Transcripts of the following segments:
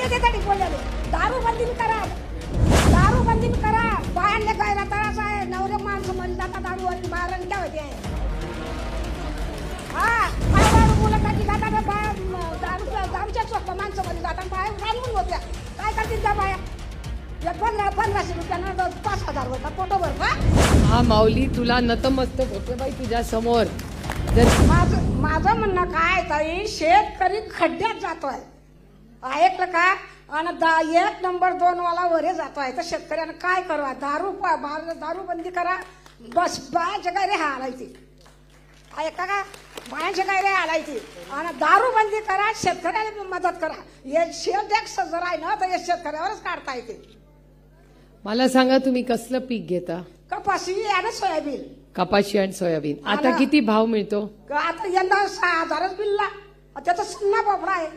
येते बोलले दारू बंदी करा, दारू बंदी करा. बायांना काय त्रास आहे, नवरे माणसं मरी जातात दारू आणि बाहेर काय होते. हा बाहेर मुलं टाकी जातात, दारूच्या स्वस्त माणसं मरी जातात, बाहेर रानून होत्या. काय करतील त्या बाया? 1500 रुपयानं 5000 होता पोटोवर का? हा माऊली तुला नतमस्तक होते बाई तुझ्या समोर. माझं म्हणणं काय ताई, शेतकरी खड्ड्यात जातोय ऐकलं का? आणि 1 नंबर 2 वाला वरे जातोय. तर शेतकऱ्यानं काय करावं? दारू बंदी करा. बस बायाच्या काय रे हालायची, ऐका का? बायांच्या काय रे हालायची आणि दारू बंदी करा. शेतकऱ्याला मदत करा. हे शेल टॅक्स जर आहे ना तर हे शेतकऱ्यावरच काढता येते. मला सांगा तुम्ही कसलं पीक घेता? कपाशी आणि सोयाबीन. कपाशी आणि सोयाबीन. आता किती भाव मिळतो? आता यंदा 6000च बिलला. त्याचा सुन्ना पोपडा आहे.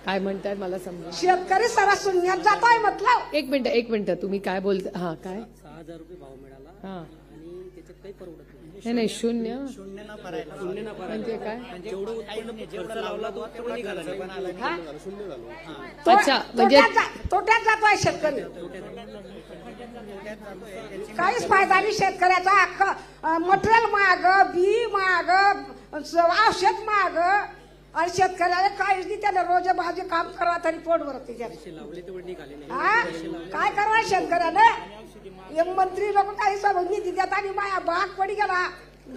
काय म्हणताय मला समजा. शेतकरी सारा शून्यात जातोय मतलब. एक मिनिट तुम्ही काय बोलता? हा काय 6000 रुपये भाव मिळाला. हा आणि त्याच्यात काही परवडत नाही नाही शून्य शून्य ना भरायला म्हणजे काय? जेवढं उत्पन्न जेवढा लावला तो तेवढा निघाला नाही. अच्छा म्हणजे तोट्यात जातोय शेतकरी. काहीच फायदा नाही शेतकऱ्याचा. मटेरियल महाग, बी महाग, औषध महाग आणि शेतकऱ्याला काहीच नाही. त्याला रोज भाजी काम करा तरी पोट भरते. लावले तेवढे निघाले नाही. हा काय करावं शेतकऱ्याने? एक मंत्री लोक काही सर्व निधी देतात आणि माया भाग पडी गेला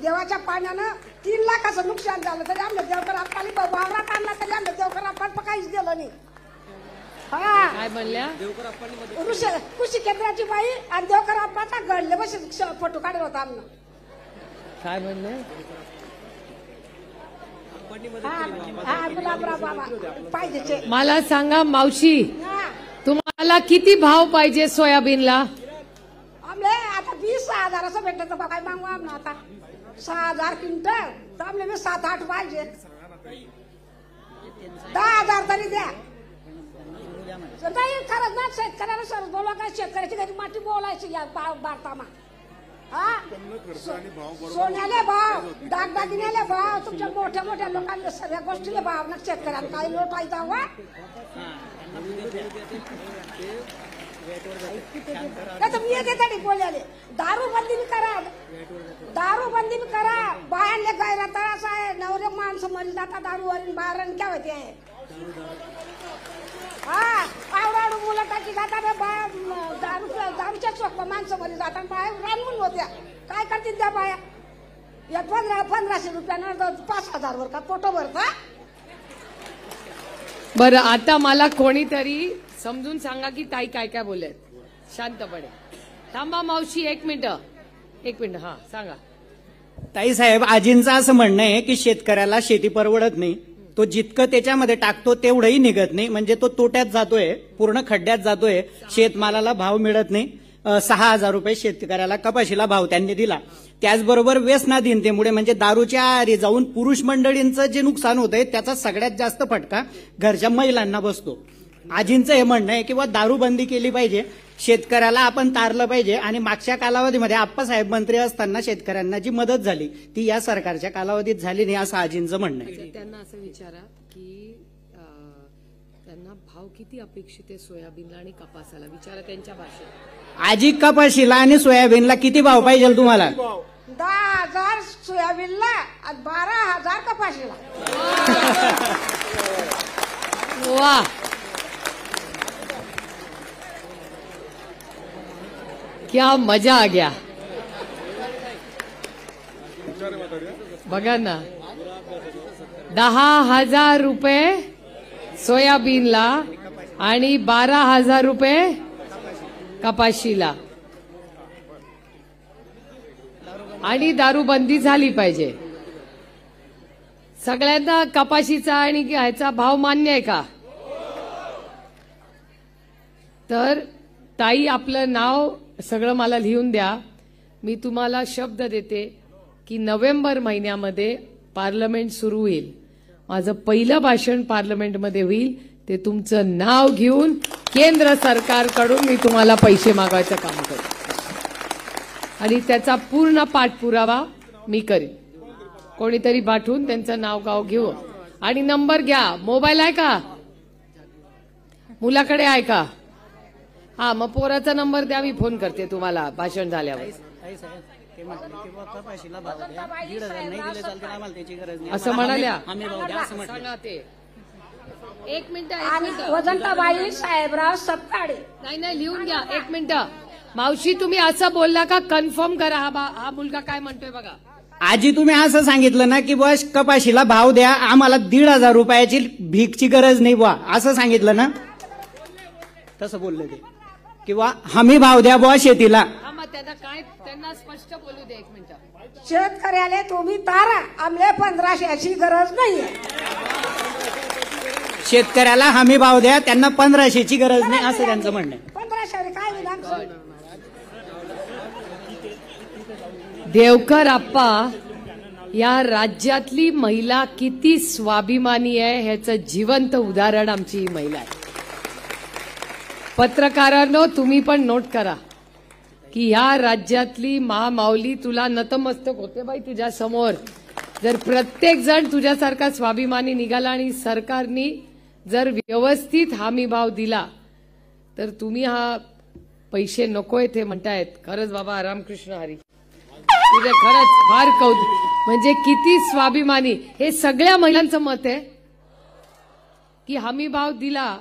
देवाच्या पाण्यानं. 3 लाखाचं नुकसान झालं तरी आमच्या देवकर आपण वावरात आणला तरी आमच्या देवकर आपण काहीच गेलं नाही. हा काय म्हणल्या? कृषी केंद्राची बाई आणि देवकर आपला घडले बस फोटो काढत होता आमनं. काय म्हणले? पाहिजे. मला सांगा मावशी, तुम्हाला किती भाव पाहिजे सोयाबीनला? आमले आता 20,000 असं भेटत तर काय मागू आमना आता 6,000 क्विंटल. तर आमले 7-8 पाहिजे. 10,000 तरी द्या. नाही खरंच ना शेतकऱ्याला सरस बोलवा काय? शेतकऱ्याची घरी माती बोलायची या भारतामा. हा सोन्याले भाव, दागदागिन्याले भाव, तुमच्या मोठ्या मोठ्या लोकांना सगळ्या गोष्टीले भाव ना. शेतकऱ्याला काही लोटायचा हवा. मी येते बोलायले दारू बंदी करा, दारू बंदी करा. बायांना काय त्रास आहे, नवरे माणसं मरी जातात दारूवरून बाहेर काय होते. हा आवडाडू मुलं टाकी जातात, दारूच्या स्वस्त माणसं मरी जातात, बाहेर रानून होत्या. काय करतील त्या बाया? 1500 रुपयानं 5000 वर का पोटोवर का? बरं आता मला कोणीतरी समजून सांगा की ताई काय काय बोलत. शांतपणे थांबा मावशी. एक मिनिट हा सांगा. ताई साहेब, आजींचं असं म्हणणं आहे की शेतकऱ्याला शेती परवडत नाही. तो जितकं त्याच्यामध्ये टाकतो तेवढंही निघत नाही. म्हणजे तो तोट्यात जातोय, पूर्ण खड्ड्यात जातोय. शेतमालाला भाव मिळत नाही. 6,000 रुपये शेतकऱ्याला कपाशीला भाव त्यांनी दिला. त्याचबरोबर व्यसनाधीनतेमुळे म्हणजे दारूच्या आहारी जाऊन पुरुष मंडळींचं जे नुकसान होतंय त्याचा सगळ्यात जास्त फटका घरच्या महिलांना बसतो. आजींचं हे म्हणणं आहे की दारू बंदी केली पाहिजे, शेतकऱ्याला आपण तारलं पाहिजे. आणि मागच्या कालावधीमध्ये आप्पासाहेब मंत्री असताना शेतकऱ्यांना जी मदत झाली ती या सरकारच्या कालावधीत झाली नाही असं आजींचं म्हणणं आहे. त्यांना असं विचारा की त्यांना भाव किती अपेक्षित आहे सोयाबीनला आणि कपासाला, विचारा त्यांच्या भाषेत. आजी, कपाशीला आणि सोयाबीनला किती भाव पाहिजे तुम्हाला? 10,000 सोयाबीनला आणि 12,000 कपाशीला. वा क्या मजा आ गया. बघा ना, 10,000 रुपये सोयाबीनला आणि 12,000 रुपये कपाशीला. आणि दारूबंदी झाली पाहिजे. सगळ्यांना कपाशीचा आणि ह्याचा भाव मान्य आहे का? तर ताई आपलं नाव सगळं मला लिहून द्या. मी तुम्हाला शब्द देते की नोव्हेंबर महिन्यामध्ये पार्लमेंट सुरू होईल. माझं पहिलं भाषण पार्लमेंटमध्ये होईल. ते तुमचं नाव घेऊन केंद्र सरकारकडून मी तुम्हाला पैसे मागवायचं काम करेन आणि त्याचा पूर्ण पाठपुरावा मी करेन. कोणीतरी पाठवून त्यांचं नाव गाव घेऊ आणि नंबर घ्या. मोबाईल आहे का? मुलाकडे आहे का? हा, मग पोराचा नंबर द्या, मी फोन करते तुम्हाला भाषण झाल्यावर. ताई साहेब ते म्हटले की बा कपाशीला भाव द्या, 1,500 नाही दिले चालते, आम्हाला त्याची गरज नाही, असं म्हणाल्या? आम्ही भाव द्या असं म्हटलं. सांगा ते. एक मिनिट, आणि वजंताबाई साहेबराव सपकाळे. नाही लिहून घ्या. एक मिनिट. मावशी, तुम्ही असं बोलला का? कन्फर्म करा. हा मुलगा काय म्हणतोय बघा. आजी तुम्ही असं सांगितलं ना की बस कपाशीला भाव द्या, आम्हाला 1,500 रुपयाची भीकची गरज नाही बुवा, असं सांगितलं ना? तसं बोलले ते, किंवा हमी भाव द्या बुवा शेतीला. मग त्यांना स्पष्ट बोलू दे. एक मिनिट. शेतकऱ्याला तुम्ही तारा, आमले 1500ची गरज नाहीये. शेतकऱ्याला हमी भाव द्या, त्यांना 1500ची गरज नाही, असं त्यांचं म्हणणं आहे. 1500 काय विधान? देवकर आप्पा, या राज्यातली महिला किती स्वाभिमानी आहे ह्याचं जिवंत उदाहरण आमची ही महिला आहे. पत्रकारांनो, तुम्ही पण नोट करा की ह्या राज्यातली महामाऊली तुला नतमस्तक होते बाई तुझ्या समोर. जर प्रत्येक जण तुझ्यासारखा स्वाभिमानी निघाला आणि सरकारने जर व्यवस्थित हमी भाव दिला तर तुम्ही हा पैसे नकोय ते म्हणतायत. खरंच बाबा, रामकृष्ण हरी, तुझे खरंच फार कौतुक. म्हणजे किती स्वाभिमानी. हे सगळ्या महिलांचं मत आहे की हमी भाव दिला